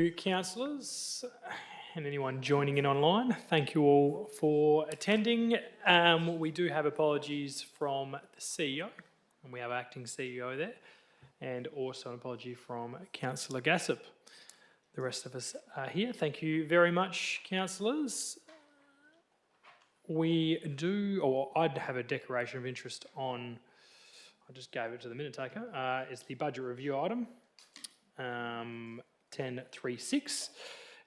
you, councillors, and anyone joining in online. Thank you all for attending. We do have apologies from the CEO, and we have acting CEO there, and also an apology from Councillor Gassop. The rest of us are here. Thank you very much, councillors. I'd have a declaration of interest on, I just gave it to the minute taker, it's the budget review item, 1036,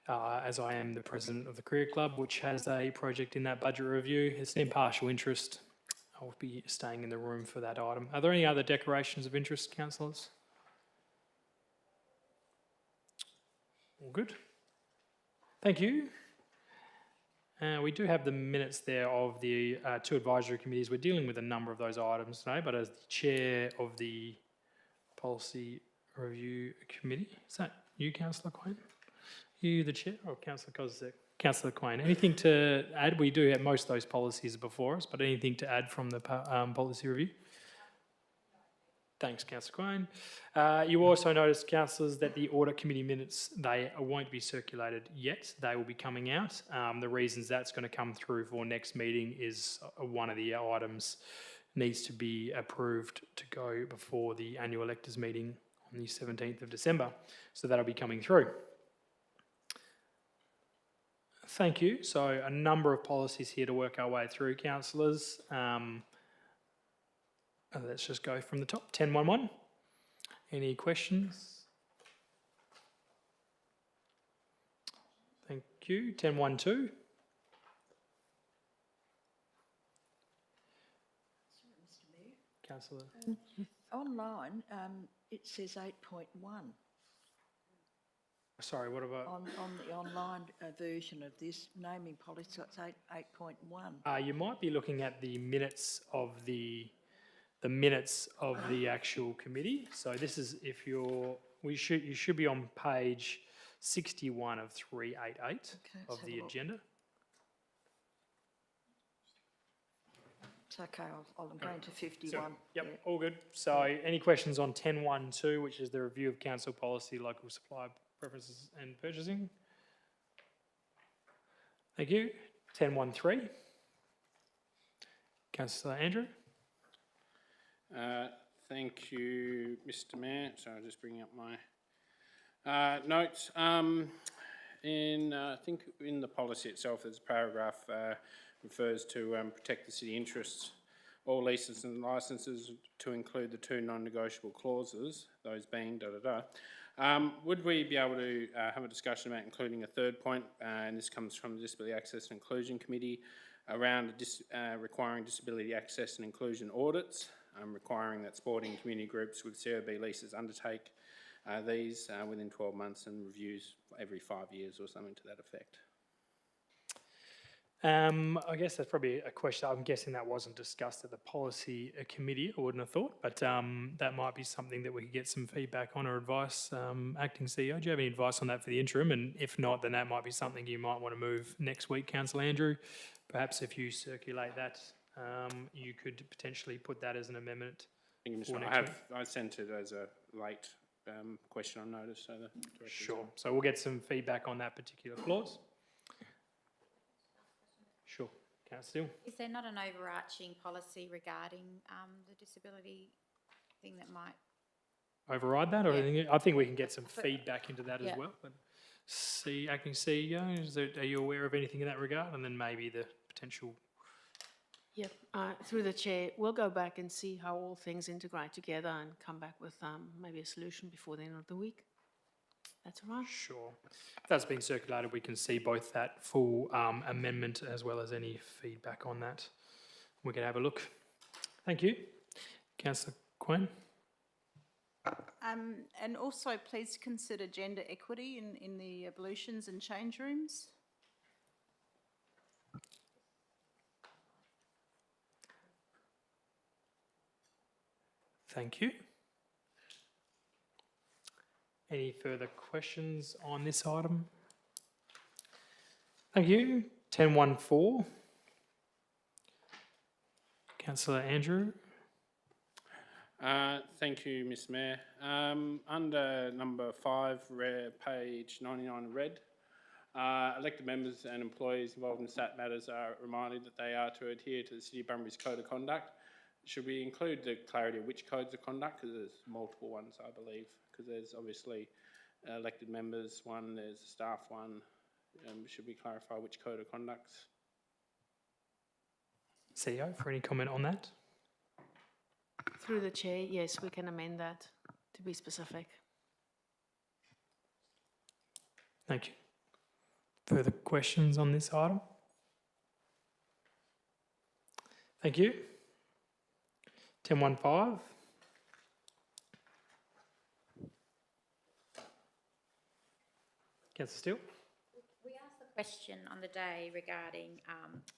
as I am the president of the Career Club, which has a project in that budget review. It's an impartial interest. I'll be staying in the room for that item. Are there any other declarations of interest, councillors? All good. Thank you. We do have the minutes there of the two advisory committees. We're dealing with a number of those items today, but as the chair of the Policy Review Committee, is that you, Councillor Quain? You the chair, or Councillor Kozak? Councillor Quain, anything to add? We do have most of those policies before us, but anything to add from the Policy Review? Thanks, Councillor Quain. You also noticed, councillors, that the Audit Committee minutes, they won't be circulated yet. They will be coming out. The reasons that's going to come through for next meeting is one of the items needs to be approved to go before the annual electors meeting on the 17th of December. So that'll be coming through. Thank you. So a number of policies here to work our way through, councillors. Let's just go from the top. 10.1.1. Any questions? Thank you. 10.1.2. Councillor. Online, it says 8.1. Sorry, what about? On the online version of this naming policy, it's 8.1. You might be looking at the minutes of the actual committee. So this is you should be on page 61 of 388 of the agenda. It's okay, I'm going to 51. Yep, all good. So any questions on 10.1.2, which is the review of council policy, local supply preferences and purchasing? Thank you. 10.1.3. Councillor Andrew. Thank you, Mr. Mayor. So I'll just bring up my notes. I think in the policy itself, there's a paragraph refers to protect the city interests. All leases and licences to include the two non-negotiable clauses, those being would we be able to have a discussion about including a third point, and this comes from the Disability Access and Inclusion Committee, around requiring disability access and inclusion audits, requiring that sporting community groups with COB leases undertake these within 12 months and reviews every 5 years or something to that effect. I guess that's probably a question. I'm guessing that wasn't discussed at the policy committee, I wouldn't have thought, but that might be something that we could get some feedback on or advice. Acting CEO, do you have any advice on that for the interim? And if not, then that might be something you might want to move next week, Councillor Andrew. Perhaps if you circulate that, you could potentially put that as an amendment. Thank you, Mr. I sent it as a late question on notice. So sure. So we'll get some feedback on that particular clause. Sure. Councillor. Is there not an overarching policy regarding the disability thing that might override that? Or I think we can get some feedback into that as well. But acting CEO, are you aware of anything in that regard? And then maybe the potential. Yep, through the chair, we'll go back and see how all things integrate together and come back with maybe a solution before the end of the week. That's all right? Sure. If that's been circulated, we can see both that full amendment as well as any feedback on that. We can have a look. Thank you. Councillor Quain. And also please consider gender equity in the ablutions and change rooms. Thank you. Any further questions on this item? Thank you. 10.1.4. Councillor Andrew. Thank you, Mr Mayor. Under number 5, page 99 red, elected members and employees involved in stat matters are reminded that they are to adhere to the City of Bunbury's Code of Conduct. Should we include the clarity of which codes of conduct? Because there's multiple ones, I believe, because there's obviously elected members one, there's a staff one. Should we clarify which code of conducts? CEO, for any comment on that? Through the chair, yes, we can amend that to be specific. Thank you. Further questions on this item? Thank you. 10.15. Councillor Steele? We asked the question on the day regarding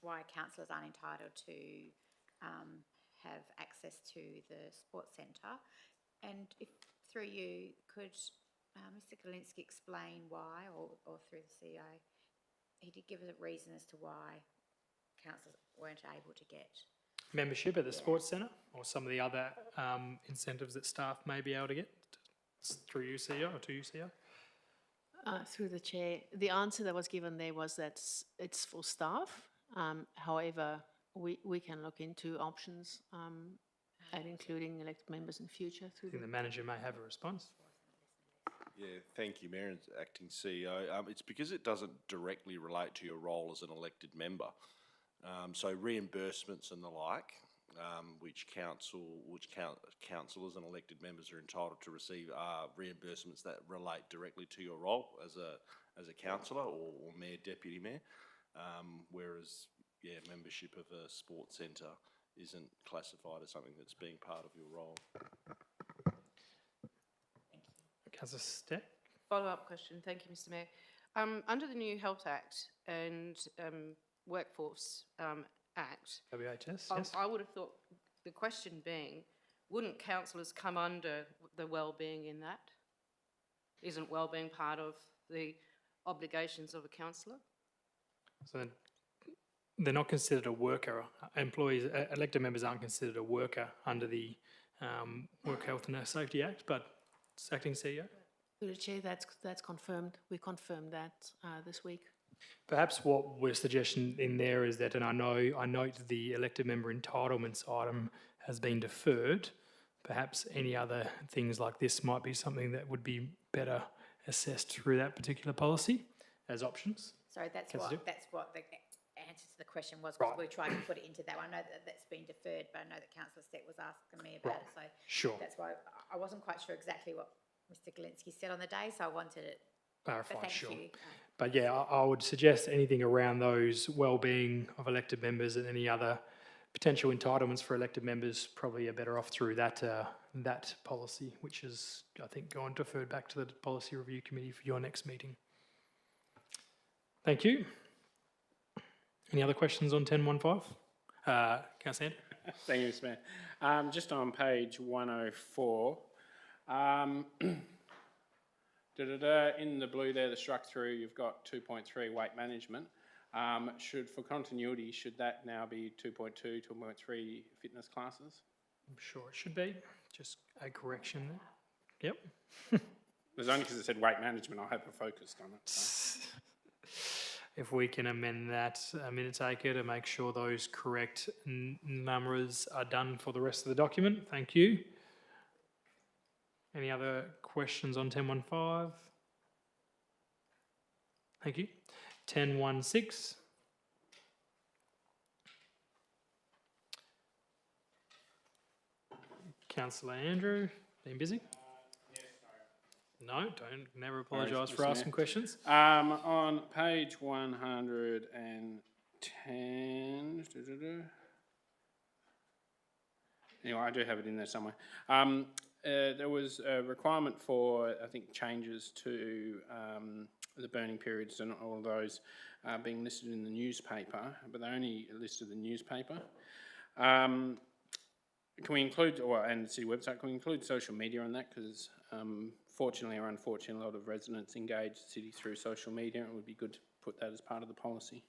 why councillors aren't entitled to have access to the sports centre. And if, through you, could Mr Galinsky explain why, or through the CEO? He did give a reason as to why councillors weren't able to get. Membership at the sports centre, or some of the other incentives that staff may be able to get through you, CEO, or to you, CEO? Through the chair, the answer that was given there was that it's for staff. However, we can look into options and including elected members in future I through think the the manager may have a response. Yeah, thank you, Mayor and Acting CEO. It's because it doesn't directly relate to your role as an elected member. So reimbursements and the like, which councillors and elected members are entitled to receive, are reimbursements that relate directly to your role as a councillor or mayor, deputy mayor. Whereas, yeah, membership of a sports centre isn't classified as something that's being part of your role. Councillor Steck? Follow-up question. Thank you, Mr Mayor. Under the new Health Act and Workforce Act, WHS, yes. I would have thought the question being, wouldn't councillors come under the wellbeing in that? Isn't wellbeing part of the obligations of a councillor? So they're not considered a worker. Employees, elected members aren't considered a worker under the Work Health and Safety Act, but it's Acting CEO. Through the chair, that's confirmed. We confirmed that this week. Perhaps what we're suggesting in there is that, and I note the elected member entitlements item has been deferred. Perhaps any other things like this might be something that would be better assessed through that particular policy as options. Sorry, that's Councillor what the answer to the question was, Right. because we're trying to put it into that. I know that's been deferred, but I know that Councillor Steck was asking me about it, so Sure, that's why I wasn't quite sure exactly what Mr Galinsky said on the day, so I wanted it. But clarify, thank sure. you. But yeah, I would suggest anything around those well-being of elected members and any other potential entitlements for elected members probably are better off through that that policy, which is, I think, gone deferred back to the Policy Review Committee for your next meeting. Thank you. Any other questions on 10.15? Councillor Andrew? Thank you, Mr Mayor. Just on page 104, in the blue there, the struck through, you've got 2.3 weight management. For continuity, should that now be 2.2, 2.3 fitness classes? I'm sure it should be. Just a correction there. Yep. It was only because it said weight management, I hope I focused on it. So. If we can amend that, minute taker, to make sure those correct numbers are done for the rest of the document. Thank you. Any other questions on 10.15? Thank you. 10.16. Councillor Andrew, been busy? No, don't never apologise for Mr. asking Mayor. questions. On page 110, anyway, I do have it in there somewhere. There was a requirement for, I think, changes to the burning periods and all those being listed in the newspaper, but they only listed the newspaper. Can we include, and the city website, can we include social media on that? Because fortunately or unfortunately, a lot of residents engage the city through social media, and it would be good to put that as part of the policy.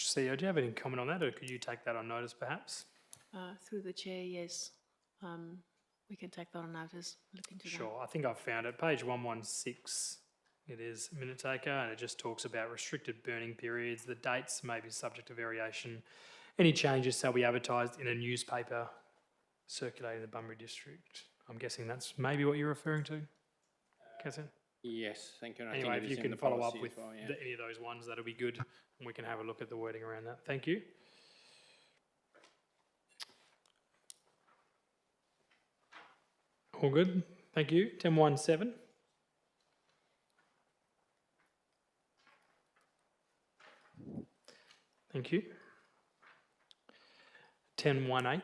CEO, do you have any comment on that, or could you take that on notice perhaps? Through the chair, yes. We can take that on notice, look into that. Sure, I think I've found it. Page 116, it is minute taker, and it just talks about restricted burning periods. The dates may be subject to variation. Any changes shall be advertised in a newspaper circulating the Bunbury district. I'm guessing that's maybe what you're referring to, Councillor? Yes, thank you. And I Anyway, think if it you is in can the follow up policy with as well, yeah. any of those ones, that'll be good, and we can have a look at the wording around that. Thank you. All good, thank you. 10.17. Thank you. 10.18.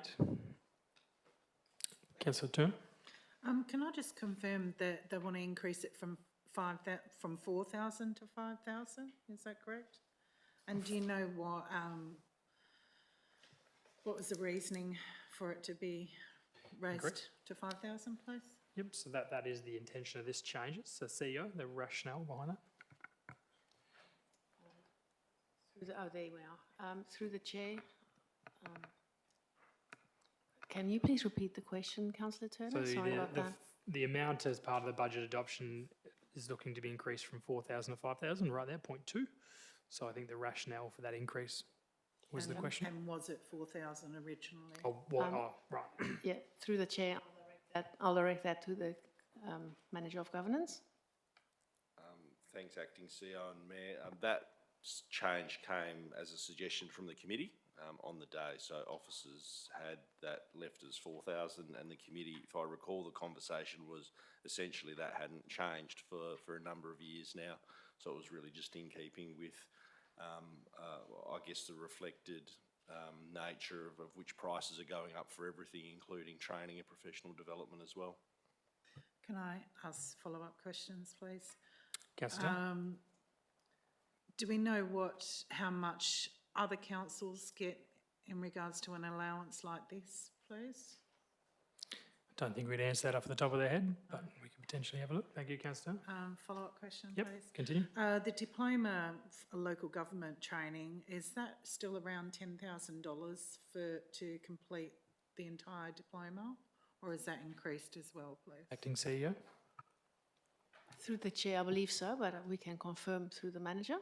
Councillor Turner. Can I just confirm that they want to increase it from 4,000 to 5,000? Is that correct? And do you know what was the reasoning for it to be raised Correct. to 5,000, please? Yep, so that is the intention of this change. So CEO, the rationale behind it. There we are. Through the chair. Can you please repeat the question, Councillor Turner? So Sorry about that. the amount as part of the budget adoption is looking to be increased from 4,000 to 5,000, right there, 0.2. So I think the rationale for that increase was the question. And was it 4,000 originally? Oh, right. Yeah, through the chair, I'll direct that to the Manager of Governance. Thanks, Acting CEO and Mayor. That change came as a suggestion from the committee on the day. So officers had that left as 4,000, and the committee, if I recall, the conversation was essentially that hadn't changed for a number of years now. So it was really just in keeping with, I guess, the reflected nature of which prices are going up for everything, including training and professional development as well. Can I ask follow-up questions, please? Councillor Turner. Do we know how much other councils get in regards to an allowance like this, please? I don't think we'd answer that off the top of their head, but we could potentially have a look. Thank you, Councillor. Follow-up question, Yep, please. continue. The diploma local government training, is that still around $10,000 to complete the entire diploma, or is that increased as well, please? Acting CEO. Through the chair, I believe so, but we can confirm through the manager.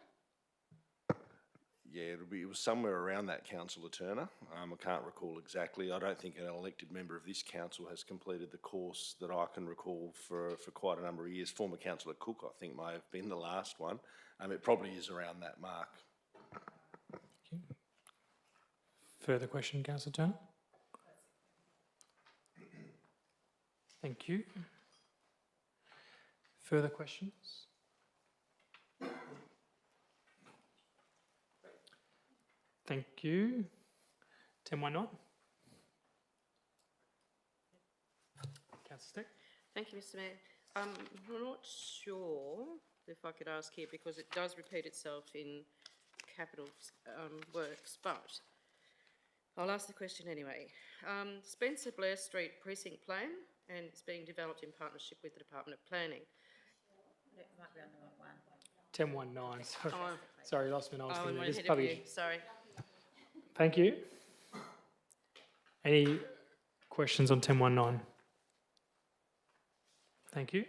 Yeah, it was somewhere around that, Councillor Turner. I can't recall exactly. I don't think an elected member of this council has completed the course that I can recall for quite a number of years. Former Councillor Cook, I think, may have been the last one. It probably is around that mark. Further question, Councillor Turner? Thank you. Further questions? Thank you. 10.19. Councillor Steck. Thank you, Mr Mayor. I'm not sure if I could ask here, because it does repeat itself in capital works, but I'll ask the question anyway. Spencer Blair Street Precinct Plan, and it's being developed in partnership with the Department of Planning. It might be on the wrong one. 10.19. Sorry, Oh. sorry, lost me. I was Oh, thinking I'm this ahead of probably. you, sorry. Thank you. Any questions on 10.19? Thank you.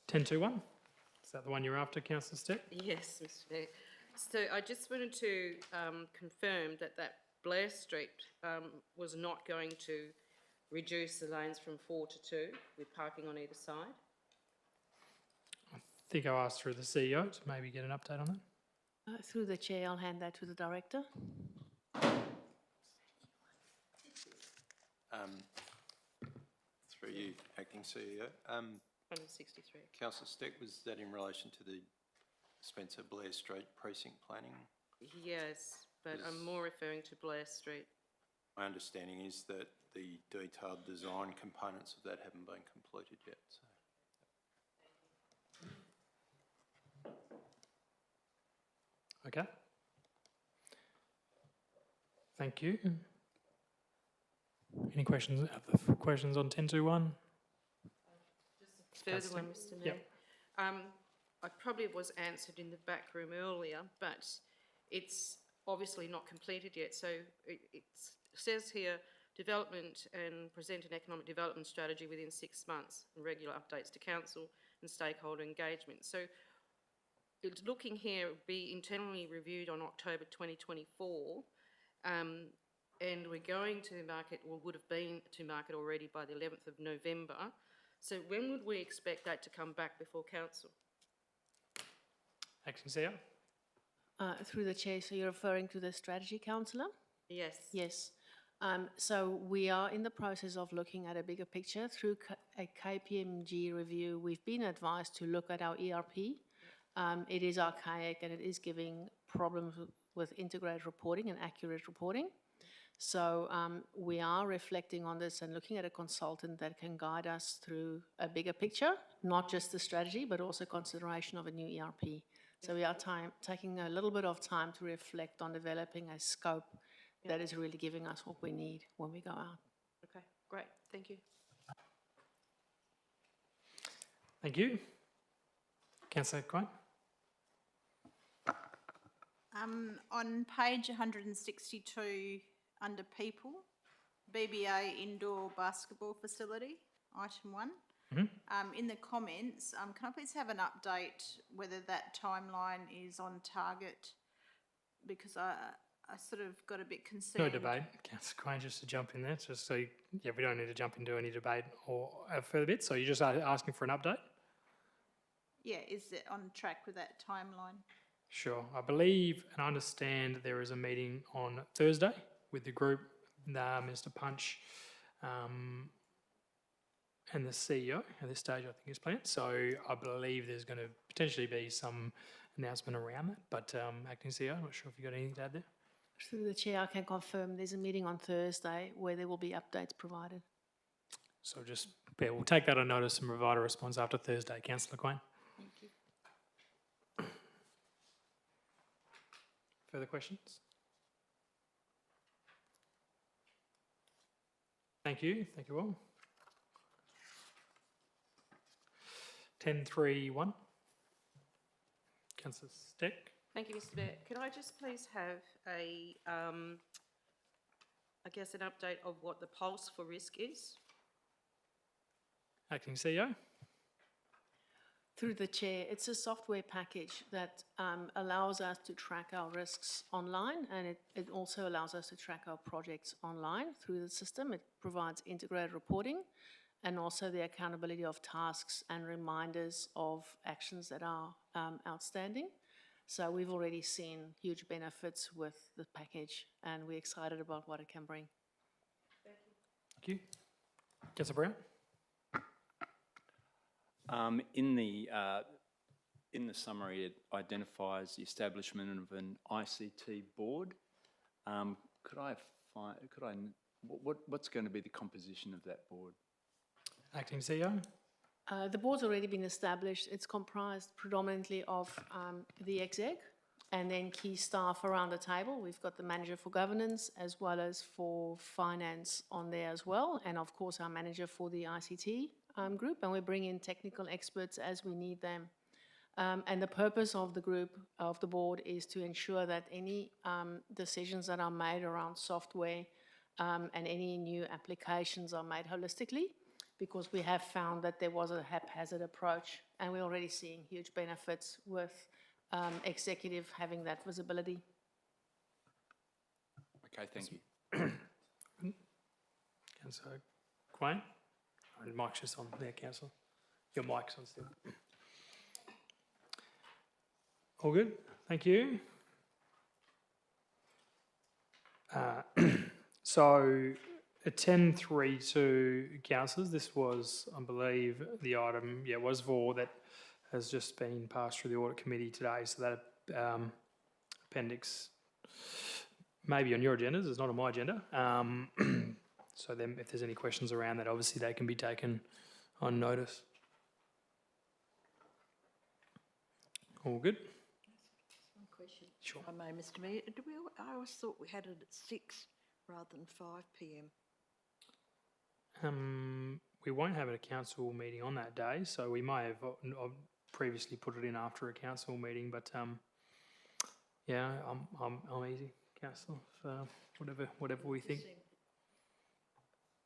10.21. Is that the one you're after, Councillor Steck? Yes, Mr Mayor. So I just wanted to confirm that Blair Street was not going to reduce the lanes from 4 to 2 with parking on either side. I think I'll ask through the CEO to maybe get an update on that. Through the chair, I'll hand that to the director. Through you, Acting CEO. 163. Councillor Steck, was that in relation to the Spencer Blair Street precinct planning? Yes, but I'm more referring to Blair Street. My understanding is that the detailed design components of that haven't been completed yet. So. Okay. Thank you. Any questions? Questions on 10.21? Further one, Mr Mayor. Yep. I probably was answered in the back room earlier, but it's obviously not completed yet, so it says here, development and present an economic development strategy within 6 months, and regular updates to council and stakeholder engagement. So it's looking here, be internally reviewed on October 2024, and we're going to market, or would have been to market already by the 11th of November. So when would we expect that to come back before council? Acting CEO? Through the chair, so you're referring to the strategy councillor? Yes. Yes. So we are in the process of looking at a bigger picture through a KPMG review. We've been advised to look at our ERP. It is archaic and it is giving problems with integrated reporting and accurate reporting. So we are reflecting on this and looking at a consultant that can guide us through a bigger picture, not just the strategy, but also consideration of a new ERP. So we are taking a little bit of time to reflect on developing a scope that is really giving us what we need when we go out. Okay, great, thank you. Thank you. Councillor Quine? On page 162, under people, BBA indoor basketball facility, item 1. In the comments, can I please have an update whether that timeline is on target? Because I sort of got a bit concerned. No debate. Councillor Quine, just to jump in there, just so, we don't need to jump into any debate or further bit, so you're just asking for an update? Yeah, is it on track with that timeline? Sure. I believe and understand there is a meeting on Thursday with the group, Mr. Punch, and the CEO at this stage, I think, is planned. So I believe there's going to potentially be some announcement around that. But Acting CEO, I'm not sure if you've got anything to add there. Through the chair, I can confirm there's a meeting on Thursday where there will be updates provided. So just, we'll take that on notice and provide a response after Thursday. Councillor Quine. Thank you. Further questions? Thank you. Thank you all. 10.3.1. Councillor Steck. Thank you, Mr. Mayor. Could I just please have a, I guess, an update of what the pulse for risk is? Acting CEO. Through the chair, it's a software package that allows us to track our risks online, and it also allows us to track our projects online through the system. It provides integrated reporting and also the accountability of tasks and reminders of actions that are outstanding. So we've already seen huge benefits with the package, and we're excited about what it can bring. Thank you. Councillor Brown. In the summary, it identifies the establishment of an ICT board. What's going to be the composition of that board? Acting CEO. The board's already been established. It's comprised predominantly of the exec and then key staff around the table. We've got the manager for governance as well as for finance on there as well, and of course our manager for the ICT group, and we bring in technical experts as we need them. And the purpose of the group, of the board, is to ensure that any decisions that are made around software and any new applications are made holistically, because we have found that there was a haphazard approach, and we're already seeing huge benefits with executive having that visibility. Okay, thank you. Councillor Quine. The mic's just on there, Councillor. Your mic's on still. All good? Thank you. So, at 10.3.2, councillors, this was, I believe, the item, was for that has just been passed through the audit committee today. So that appendix may be on your agendas, it's not on my agenda. So then if there's any questions around that, obviously they can be taken on notice. All good? One question. Sure. If I may, Mr. Mayor. I always thought we had it at 6 rather than 5 p.m. We won't have a council meeting on that day, so we may have previously put it in after a council meeting, but Yeah, I'm easy, councillor, for whatever we think.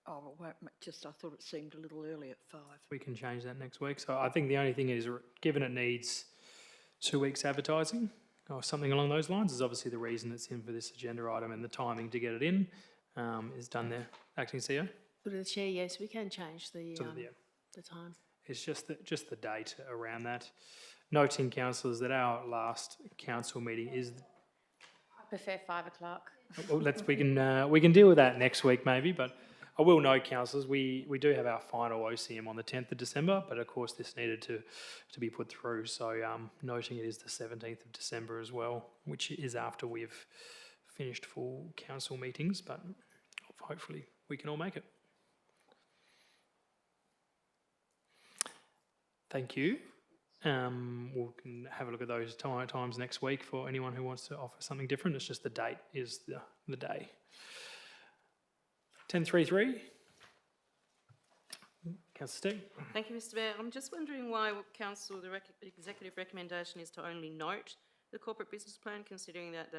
Oh, well, I thought it seemed a little early at 5. We can change that next week. So I think the only thing is, given it needs 2 weeks advertising or something along those lines, is obviously the reason it's in for this agenda item, and the timing to get it in is done there. Acting CEO? Through the chair, yes, we can change the Yeah. the time. It's just the date around that. Noting, councillors, that our last council meeting is. I prefer 5 o'clock. Well, we can deal with that next week maybe, but I will note, councillors, we do have our final OCM on the 10th of December, but of course this needed to be put through. So noting it is the 17th of December as well, which is after we've finished full council meetings, but hopefully we can all make it. Thank you. We can have a look at those times next week for anyone who wants to offer something different. It's just the date is the day. 10.33. Councillor Steck. Thank you, Mr Mayor. I'm just wondering why council, the executive recommendation is to only note the corporate business plan, considering that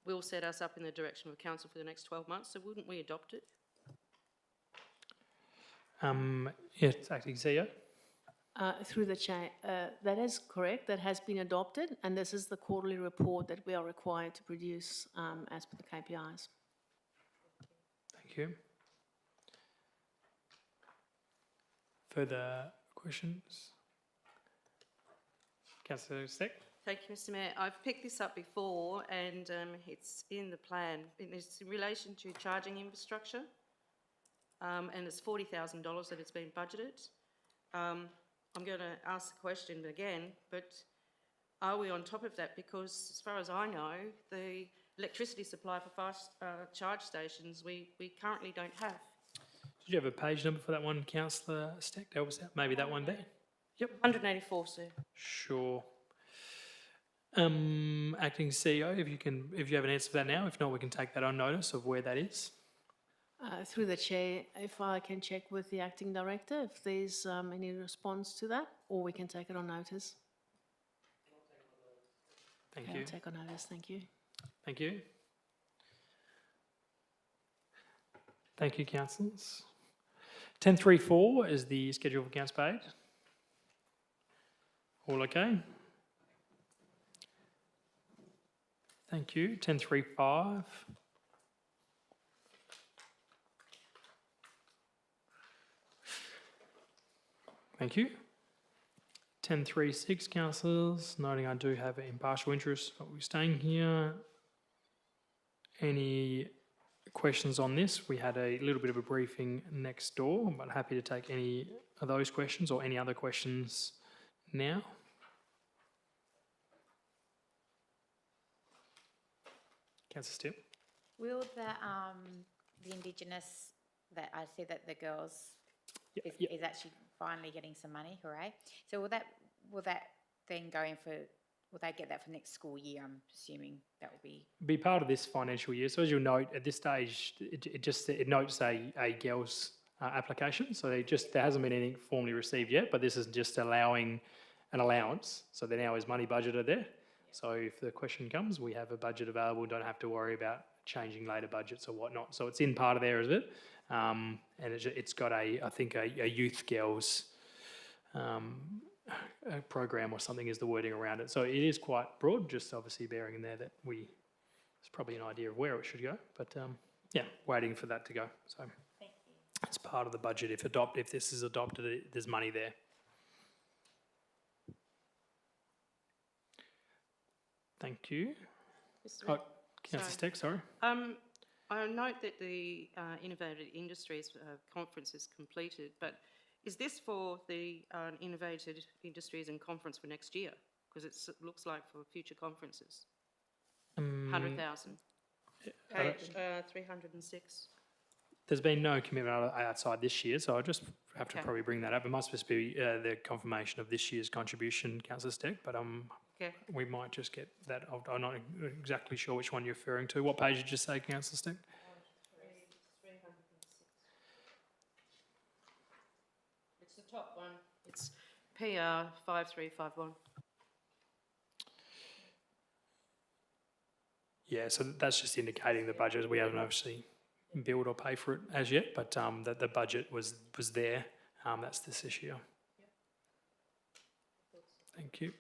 will set us up in the direction of council for the next 12 months. So wouldn't we adopt it? Yes, Acting CEO. Through the chair, that is correct. That has been adopted, and this is the quarterly report that we are required to produce as per the KPIs. Thank you. Further questions? Councillor Steck. Thank you, Mr Mayor. I've picked this up before, and it's in the plan. It's in relation to charging infrastructure, and it's $40,000 that it's been budgeted. I'm going to ask the question again, but are we on top of that? Because as far as I know, the electricity supply for fast charge stations we currently don't have. Did you have a page number for that one, Councillor Steck? Maybe that one there? Yep. 184, sir. Sure. Acting CEO, if you have an answer for that now. If not, we can take that on notice of where that is. Through the chair, if I can check with the acting director if there's any response to that, or we can take it on notice. Thank Okay, you. I'll take on notice, thank you. Thank you. Thank you, councillors. 10.34 is the schedule of accounts paid. All okay? Thank you. 10.35. Thank you. 10.36, councillors, noting I do have an impartial interest, but we're staying here. Any questions on this? We had a little bit of a briefing next door, but happy to take any of those questions or any other questions now. Councillor Stipp. Will the Indigenous, that I see that the girls is actually finally getting some money, hooray. So will that then go in for, will they get that for next school year? I'm assuming that will be part of this financial year. So as you'll note, at this stage, it notes a girls application. So there hasn't been anything formally received yet, but this is just allowing an allowance. So there now is money budgeted there. So if the question comes, we have a budget available, don't have to worry about changing later budgets or whatnot. So it's in part of there, is it? And it's got I think a youth girls a program or something is the wording around it. So it is quite broad, just obviously bearing in there that it's probably an idea of where it should go. But yeah, waiting for that to go. So Thank you. it's part of the budget. If this is adopted, there's money there. Thank you. Mr. Councillor Steck, sorry. I note that the Innovative Industries conference is completed, but is this for the Innovative Industries and conference for next year? Because it looks like for future conferences. 100,000. Page 306. There's been no commitment outside this year, so I'll just have to probably bring that up. It must just be the confirmation of this year's contribution, Councillor Steck, but we might just get that. I'm not exactly sure which one you're referring to. What page did you say, Councillor Steck? 306. It's the top one. It's PR 5351. Yeah, so that's just indicating the budget. We haven't obviously billed or paid for it as yet, but that the budget was there. That's this issue. Thank you.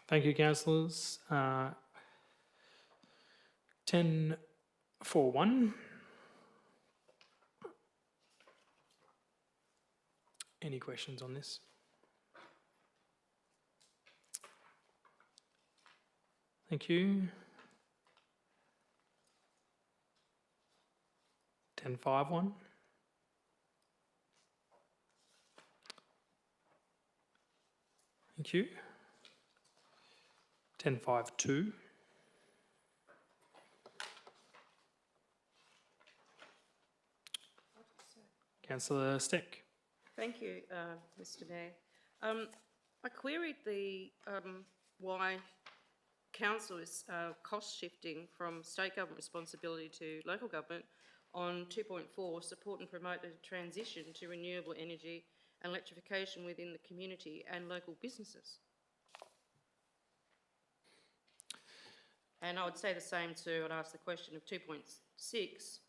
Thank you, councillors. 10.4.1. Any questions on this? Thank you. 10.5.1. Thank you. 10.5.2. Councillor Steck. Thank you, Mr Mayor. I queried the why council is cost shifting from state government responsibility to local government on 2.4, support and promote the transition to renewable energy and electrification within the community and local businesses. And I would say the same I'd ask the question of 2.6,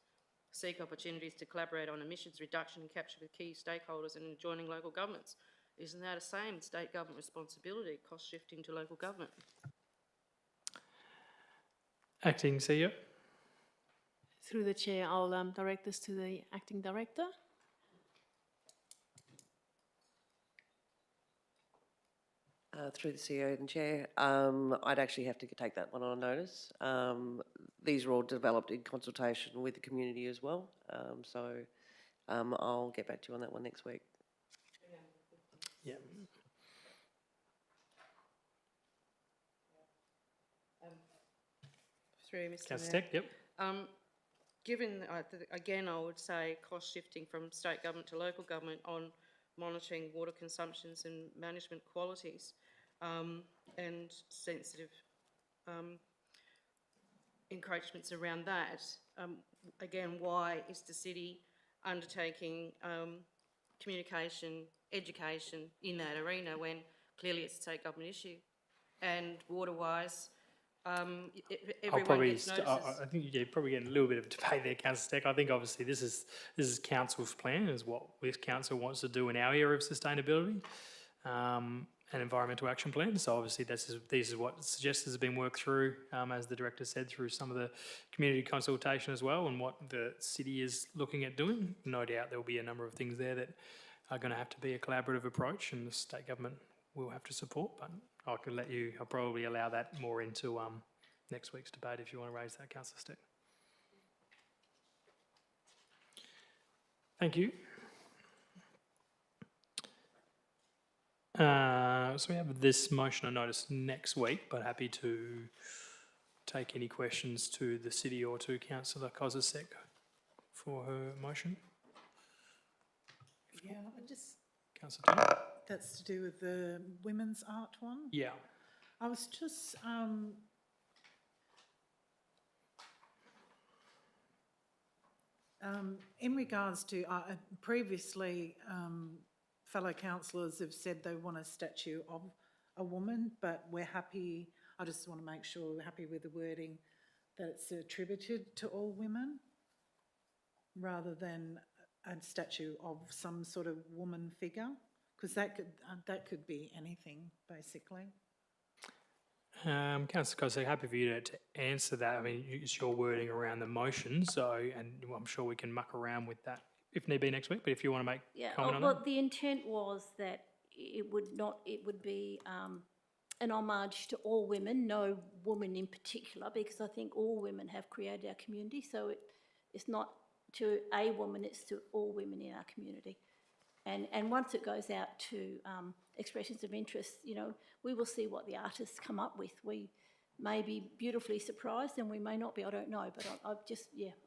seek opportunities to collaborate on emissions reduction and capture with key stakeholders and adjoining local governments. Isn't that the same state government responsibility, cost shifting to local government? Acting CEO. Through the chair, I'll direct this to the acting director. Through the CEO and Chair, I'd actually have to take that one on notice. These are all developed in consultation with the community as well, so I'll get back to you on that one next week. Yeah. Through Mr Councillor Mayor. Steck, yep. Given, again, I would say cost shifting from state government to local government on monitoring water consumptions and management qualities and sensitive encroachments around that. Again, why is the city undertaking communication, education in that arena when clearly it's a state government issue? And water-wise, everyone gets notices. I think you're probably getting a little bit of debate there, Councillor Steck. I think obviously this is council's plan, is what this council wants to do in our area of sustainability and environmental action plan. So obviously this is what suggestions have been worked through, as the director said, through some of the community consultation as well, and what the city is looking at doing. No doubt there will be a number of things there that are going to have to be a collaborative approach, and the state government will have to support. But I'll probably allow that more into next week's debate if you want to raise that, Councillor Steck. Thank you. So we have this motion on notice next week, but happy to take any questions to the city or to Councillor Kozisek for her motion. Yeah, I just, Councillor Thomas? that's to do with the women's art one. Yeah. I was just, in regards to, previously, fellow councillors have said they want a statue of a woman, but we're happy, I just want to make sure we're happy with the wording that it's attributed to all women rather than a statue of some sort of woman figure, because that could be anything, basically. Councillor Kozisek, happy for you to answer that. I mean, it's your wording around the motion, so, and I'm sure we can muck around with that if need be next week, but if you want to make comment on well, that. the intent was that it would be an homage to all women, no woman in particular, because I think all women have created our community, so it's not to a woman, it's to all women in our community. And once it goes out to expressions of interest, you know, we will see what the artists come up with. We may be beautifully surprised and we may not be, I don't know, but I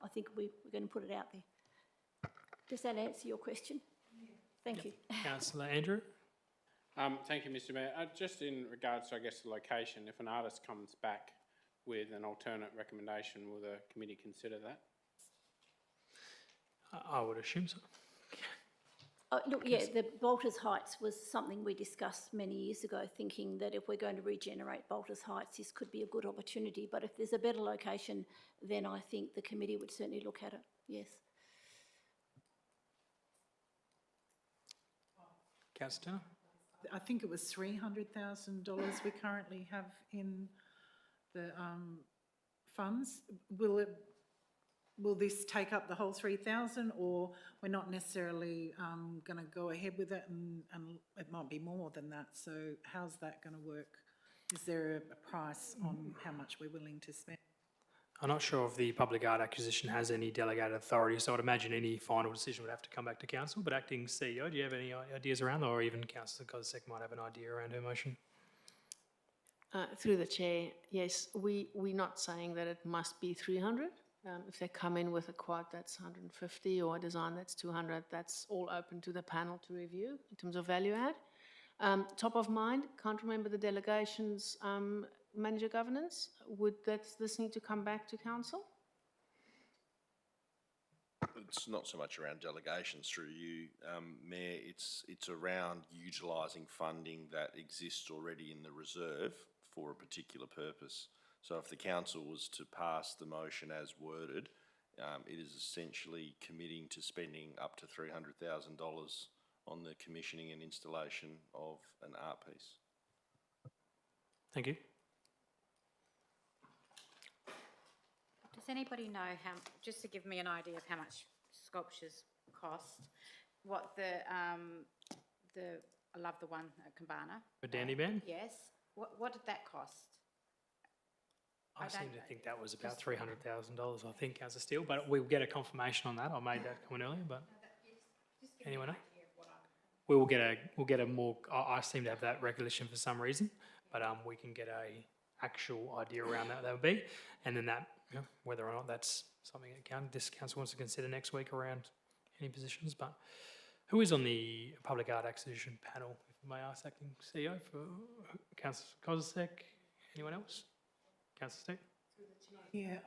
think we're going to put it out there. Does that answer your question? Thank you. Councillor Andrew? Thank you, Mr Mayor. Just in regards to, I guess, the location, if an artist comes back with an alternate recommendation, will the committee consider that? I would assume so. Look, yeah, the Bolters Heights was something we discussed many years ago, thinking that if we're going to regenerate Bolters Heights, this could be a good opportunity. But if there's a better location, then I think the committee would certainly look at it, yes. Councillor Turner? I think it was $300,000 we currently have in the funds. Will this take up the whole 3,000, or we're not necessarily going to go ahead with it, and it might be more than that? So how's that going to work? Is there a price on how much we're willing to spend? I'm not sure if the public art acquisition has any delegated authority, so I'd imagine any final decision would have to come back to council. But acting CEO, do you have any ideas around that, or even Councillor Kozisek might have an idea around her motion? Through the chair, yes, we're not saying that it must be 300. If they come in with a quote that's 150 or a design that's 200, that's all open to the panel to review in terms of value add. Top of mind, can't remember the delegation's manager governance. Would this need to come back to council? It's not so much around delegations through you, Mayor. It's around utilising funding that exists already in the reserve for a particular purpose. So if the council was to pass the motion as worded, it is essentially committing to spending up to $300,000 on the commissioning and installation of an art piece. Thank you. Does anybody know how, just to give me an idea of how much sculptures cost, what I love the one at Kambana. A Dandy Band? Yes. What did that cost? I seem to think that was about $300,000, I think, Councillor Steele, but we'll get a confirmation on that. I made that comment earlier, but anyone know? We'll get a more, I seem to have that recollection for some reason, but we can get a actual idea around that would be, and then that, you know, whether or not that's something that this council wants to consider next week around any positions. But who is on the public art acquisition panel, if I may ask, acting CEO, for Councillor Kozisek? Anyone else? Councillor Steele? Yeah.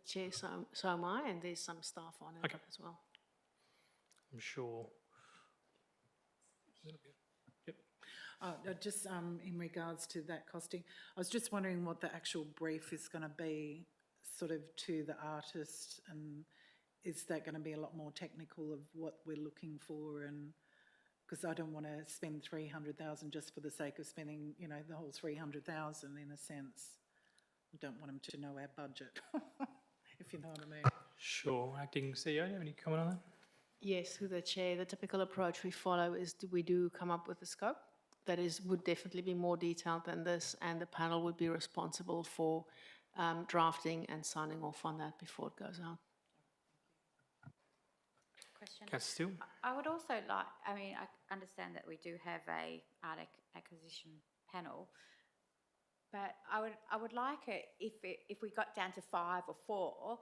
Chair, so am I, and there's some staff on it Okay. as well. I'm sure. Yep. Just in regards to that costing, I was just wondering what the actual brief is going to be, sort of to the artist, and is that going to be a lot more technical of what we're looking for? And because I don't want to spend 300,000 just for the sake of spending, you know, the whole 300,000 in a sense. I don't want them to know our budget, if you know what I mean. Sure. Acting CEO, do you have any comment on that? Yes, through the chair, the typical approach we follow is we do come up with a scope that would definitely be more detailed than this, and the panel would be responsible for drafting and signing off on that before it goes out. Question. Councillor Steele? I would also like, I mean, I understand that we do have a art acquisition panel, but I would like it if we got down to 5 or 4.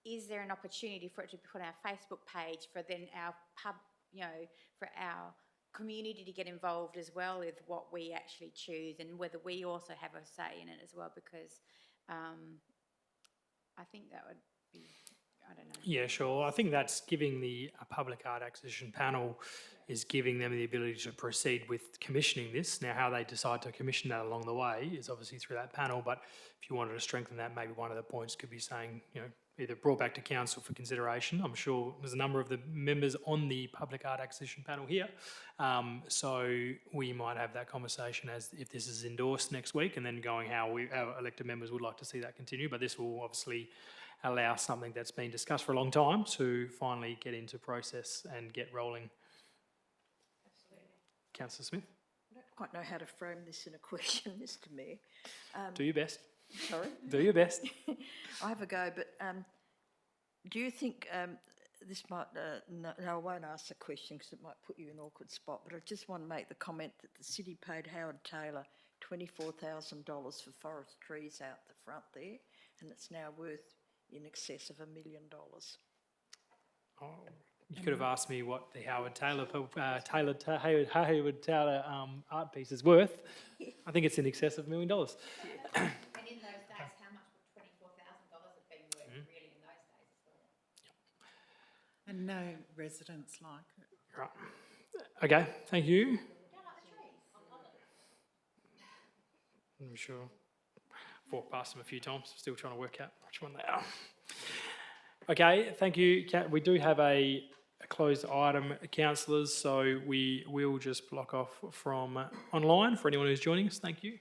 Is there an opportunity for it to be put on our Facebook page for then our for our community to get involved as well with what we actually choose, and whether we also have a say in it as well? Because I think that would be, I don't know. Yeah, sure. I think that's giving the public art acquisition panel is giving them the ability to proceed with commissioning this. Now, how they decide to commission that along the way is obviously through that panel, but if you wanted to strengthen that, maybe one of the points could be saying, you know, either brought back to council for consideration. I'm sure there's a number of the members on the public art acquisition panel here, so we might have that conversation as if this is endorsed next week, and then going how our elected members would like to see that continue. But this will obviously allow something that's been discussed for a long time to finally get into process and get rolling. Councillor Smith? I don't quite know how to frame this in a question, Mr Mayor. Do your best. Sorry? Do your best. I have a go, but do you think this might, no, I won't ask the question because it might put you in an awkward spot, but I just want to make the comment that the city paid Howard Taylor $24,000 for forest trees out the front there, and it's now worth in excess of $1 million. Oh, you could have asked me what the Howard Taylor Hayward Taylor art piece is worth. I think it's in excess of $1 million. And in those days, how much would $24,000 have been worth really in those days as well? And no residents like it. Right. Okay, thank you. I'm sure. Walked past them a few times, still trying to work out which one they are. Okay, thank you. We do have a closed item, councillors, so we will just block off from online for anyone who's joining us. Thank you.